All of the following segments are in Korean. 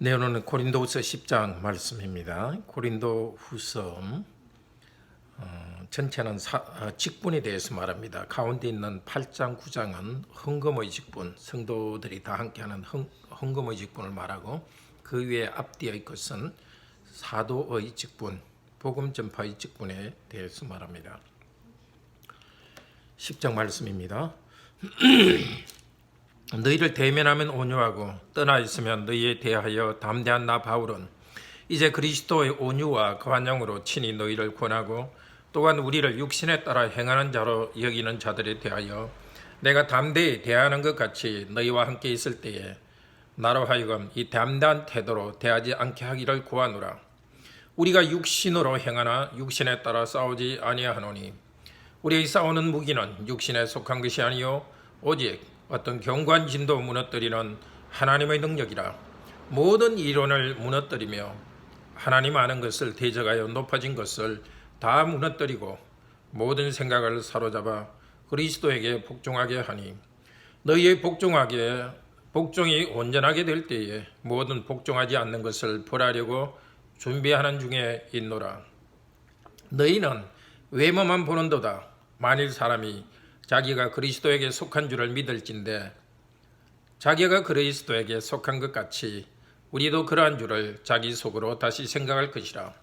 네, 오늘은 고린도후서 10장 말씀입니다. 고린도후서 전체는 직분에 대해서 말합니다. 가운데 있는 8장, 9장은 헌금의 직분, 성도들이 다 함께하는 헌금의 직분을 말하고, 그 위에 앞뒤의 것은 사도의 직분, 복음 전파의 직분에 대해서 말합니다. 10장 말씀입니다. 너희를 대면하면 온유하고 떠나 있으면 너희에 대하여 담대한 나 바울은 이제 그리스도의 온유와 관용으로 친히 너희를 권하고, 또한 우리를 육신에 따라 행하는 자로 여기는 자들에 대하여 내가 담대히 대하는 것 같이 너희와 함께 있을 때에 나로 하여금 이 담대한 태도로 대하지 않게 하기를 구하노라. 우리가 육신으로 행하나 육신에 따라 싸우지 아니하노니 우리의 싸우는 무기는 육신에 속한 것이 아니요 오직 어떤 견고한 진도 무너뜨리는 하나님의 능력이라. 모든 이론을 무너뜨리며 하나님 아는 것을 대적하여 높아진 것을 다 무너뜨리고 모든 생각을 사로잡아 그리스도에게 복종하게 하니, 너희의 복종이 온전하게 될 때에 모든 복종하지 않는 것을 벌하려고 준비하는 중에 있노라. 너희는 외모만 보는도다. 만일 사람이 자기가 그리스도에게 속한 줄을 믿을진대 자기가 그리스도에게 속한 것 같이 우리도 그러한 줄을 자기 속으로 다시 생각할 것이라.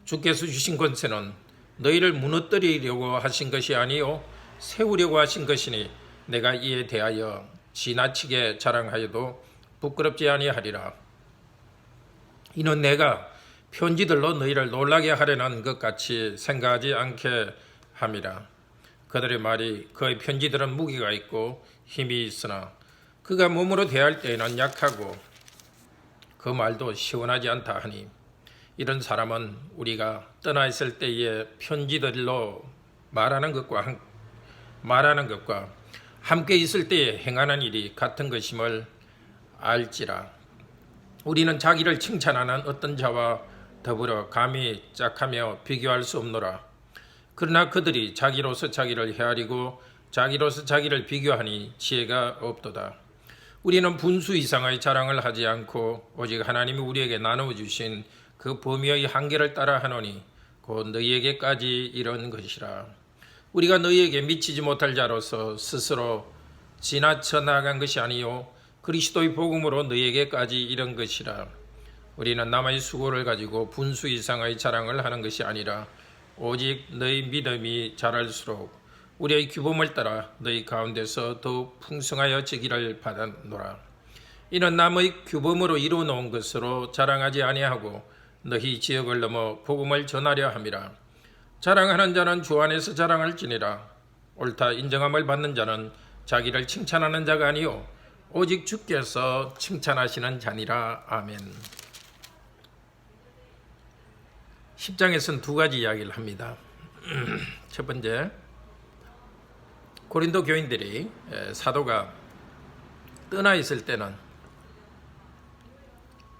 주께서 주신 권세는 너희를 무너뜨리려고 하신 것이 아니요 세우려고 하신 것이니 내가 이에 대하여 지나치게 자랑하여도 부끄럽지 아니하리라. 이는 내가 편지들로 너희를 놀라게 하려는 것 같이 생각하지 않게 함이라. 그들의 말이 그의 편지들은 무게가 있고 힘이 있으나 그가 몸으로 대할 때에는 약하고 그 말도 시원하지 않다 하니, 이런 사람은 우리가 떠나 있을 때에 편지들로 말하는 것과 함께 있을 때에 행하는 일이 같은 것임을 알지라. 우리는 자기를 칭찬하는 어떤 자와 더불어 감히 짝하며 비교할 수 없노라. 그러나 그들이 자기로서 자기를 헤아리고 자기로서 자기를 비교하니 지혜가 없도다. 우리는 분수 이상의 자랑을 하지 않고 오직 하나님이 우리에게 나누어 주신 그 범위의 한계를 따라 하노니 곧 너희에게까지 이런 것이라. 우리가 너희에게 미치지 못할 자로서 스스로 지나쳐 나간 것이 아니요 그리스도의 복음으로 너희에게까지 이런 것이라. 우리는 남의 수고를 가지고 분수 이상의 자랑을 하는 것이 아니라 오직 너희 믿음이 자랄수록 우리의 규범을 따라 너희 가운데서 더욱 풍성하여지기를 바라노라. 이는 남의 규범으로 이루어 놓은 것으로 자랑하지 아니하고 너희 지역을 넘어 복음을 전하려 함이라. 자랑하는 자는 주 안에서 자랑할지니라. 옳다 인정함을 받는 자는 자기를 칭찬하는 자가 아니요 오직 주께서 칭찬하시는 자니라. 아멘. 10장에서는 두 가지 이야기를 합니다. 첫 번째, 고린도 교인들이 사도가 떠나 있을 때는,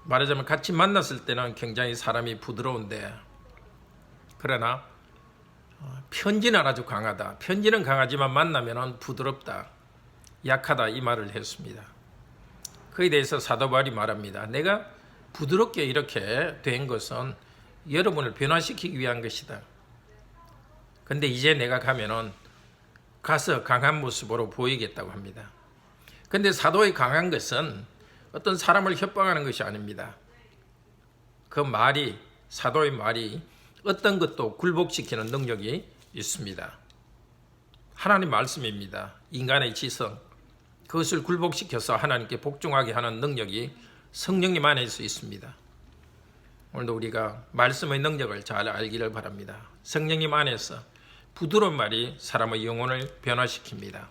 말하자면 같이 만났을 때는 굉장히 사람이 부드러운데, 그러나 편지는 아주 강하다. 편지는 강하지만 만나면 부드럽다, 약하다, 이 말을 했습니다. 그에 대해서 사도 바울이 말합니다. 내가 부드럽게 이렇게 된 것은 여러분을 변화시키기 위한 것이다. 근데 이제 내가 가서 강한 모습으로 보이겠다고 합니다. 근데 사도의 강한 것은 어떤 사람을 협박하는 것이 아닙니다. 사도의 말이 어떤 것도 굴복시키는 능력이 있습니다. 하나님 말씀입니다. 인간의 지성, 그것을 굴복시켜서 하나님께 복종하게 하는 능력이 성령님 안에서 있습니다. 오늘도 우리가 말씀의 능력을 잘 알기를 바랍니다. 성령님 안에서 부드러운 말이 사람의 영혼을 변화시킵니다.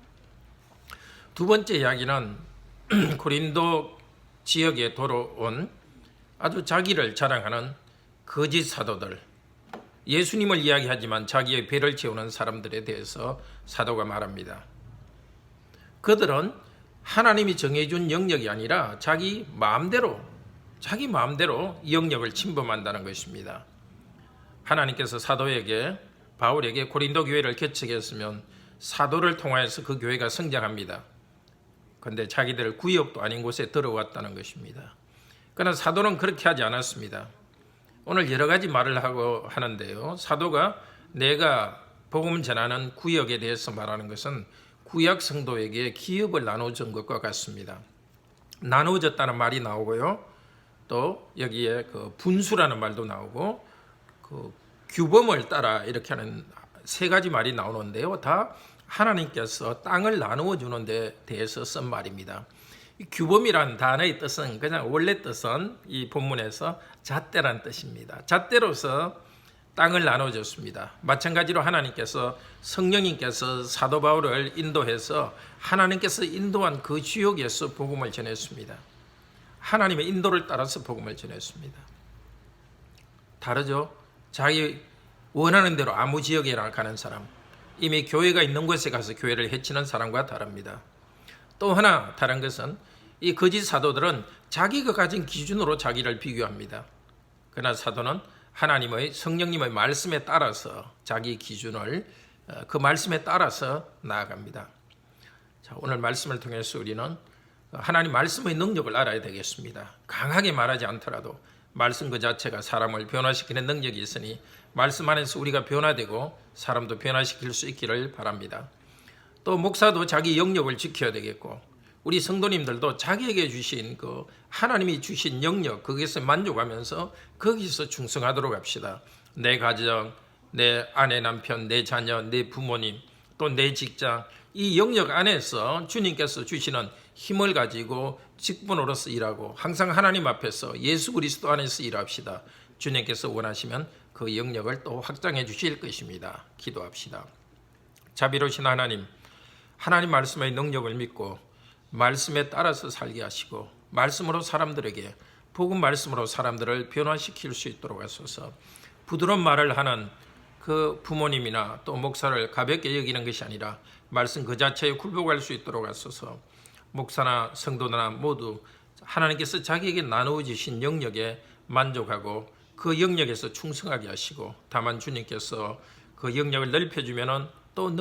두 번째 이야기는 고린도 지역에 돌아온 아주 자기를 자랑하는 거짓 사도들, 예수님을 이야기하지만 자기의 배를 채우는 사람들에 대해서 사도가 말합니다. 그들은 하나님이 정해준 영역이 아니라 자기 마음대로 영역을 침범한다는 것입니다. 하나님께서 바울에게 고린도 교회를 개척했으면 사도를 통하여서 그 교회가 성장합니다. 그런데 자기들 구역도 아닌 곳에 들어왔다는 것입니다. 그러나 사도는 그렇게 하지 않았습니다. 오늘 여러 가지 말을 하고 하는데요. 사도가 내가 복음 전하는 구역에 대해서 말하는 것은 구약 성도에게 기업을 나눠준 것과 같습니다. 나누어졌다는 말이 나오고요. 또 여기에 그 분수라는 말도 나오고 그 규범을 따라 이렇게 하는 세 가지 말이 나오는데요. 다 하나님께서 땅을 나누어 주는 데 대해서 쓴 말입니다. 이 규범이란 단어의 뜻은 그냥 원래 뜻은 이 본문에서 잣대란 뜻입니다. 잣대로서 땅을 나눠줬습니다. 마찬가지로 하나님께서 성령님께서 사도 바울을 인도해서 하나님께서 인도한 그 지역에서 복음을 전했습니다. 하나님의 인도를 따라서 복음을 전했습니다. 다르죠? 자기 원하는 대로 아무 지역에 가는 사람, 이미 교회가 있는 곳에 가서 교회를 해치는 사람과 다릅니다. 또 하나 다른 것은 이 거짓 사도들은 자기가 가진 기준으로 자기를 비교합니다. 그러나 사도는 하나님의 성령님의 말씀에 따라서 자기 기준을 그 말씀에 따라서 나아갑니다. 자, 오늘 말씀을 통해서 우리는 하나님 말씀의 능력을 알아야 되겠습니다. 강하게 말하지 않더라도 말씀 그 자체가 사람을 변화시키는 능력이 있으니 말씀 안에서 우리가 변화되고 사람도 변화시킬 수 있기를 바랍니다. 또 목사도 자기 영역을 지켜야 되겠고 우리 성도님들도 자기에게 주신 그 하나님이 주신 영역 거기서 만족하면서 거기서 충성하도록 합시다. 내 가정, 내 아내, 남편, 내 자녀, 내 부모님, 또 내 직장 이 영역 안에서 주님께서 주시는 힘을 가지고 직분으로서 일하고 항상 하나님 앞에서 예수 그리스도 안에서 일합시다. 주님께서 원하시면 그 영역을 또 확장해 주실 것입니다. 기도합시다. 자비로우신 하나님, 하나님 말씀의 능력을 믿고 말씀에 따라서 살게 하시고 말씀으로 사람들에게 복음 말씀으로 사람들을 변화시킬 수 있도록 하소서. 부드러운 말을 하는 그 부모님이나 또 목사를 가볍게 여기는 것이 아니라 말씀 그 자체에 굴복할 수 있도록 하소서. 목사나 성도나 모두 하나님께서 자기에게 나누어 주신 영역에 만족하고 그 영역에서 충성하게 하시고 다만 주님께서 그 영역을 넓혀주면은 또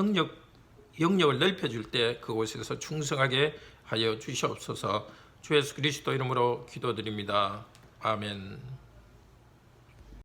영역을 넓혀줄 때 그곳에서 충성하게 하여 주시옵소서. 주 예수 그리스도 이름으로 기도드립니다. 아멘.